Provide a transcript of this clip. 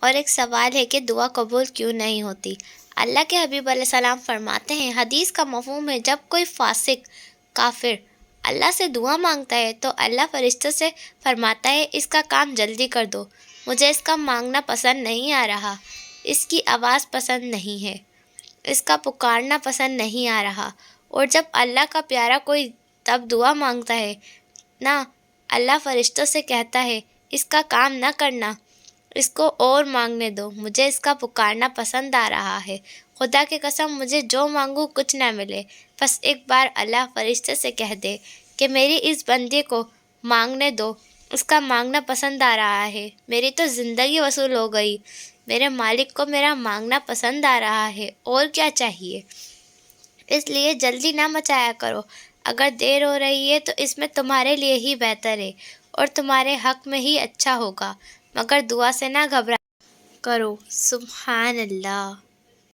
اور ایک سوال ہے کہ دعا قبول کیوں نہیں ہوتی؟ اللہ کے حبیب علیہ السلام فرماتے ہیں، حدیث کا مفہوم ہے جب کوئی فاسق کافر اللہ سے دعا مانگتا ہے تو اللہ فرشتوں سے فرماتا ہے اس کا کام جلدی کر دو، مجھے اس کا مانگنا پسند نہیں آ رہا، اس کی آواز پسند نہیں ہے، اس کا پکارنا پسند نہیں آ رہا۔ اور جب اللہ کا پیارا کوئی تب دعا مانگتا ہے نا، اللہ فرشتوں سے کہتا ہے اس کا کام نہ کرنا، اس کو اور مانگنے دو، مجھے اس کا پکارنا پسند آ رہا ہے، خدا کی قسم مجھے جو مانگوں کچھ نہ ملے، بس ایک بار اللہ فرشتے سے کہہ دے کہ میری اس بندے کو مانگنے دو، اس کا مانگنا پسند آ رہا ہے، میری تو زندگی وصول ہو گئی، میرے مالک کو میرا مانگنا پسند آ رہا ہے، اور کیا چاہیے؟ اس لیے جلدی نہ مچایا کرو، اگر دیر ہو رہی ہے تو اس میں تمہارے لیے ہی بہتر ہے اور تمہارے حق میں ہی اچھا ہوگا، مگر دعا سے نہ گھبرایا کرو۔ سبحان اللہ۔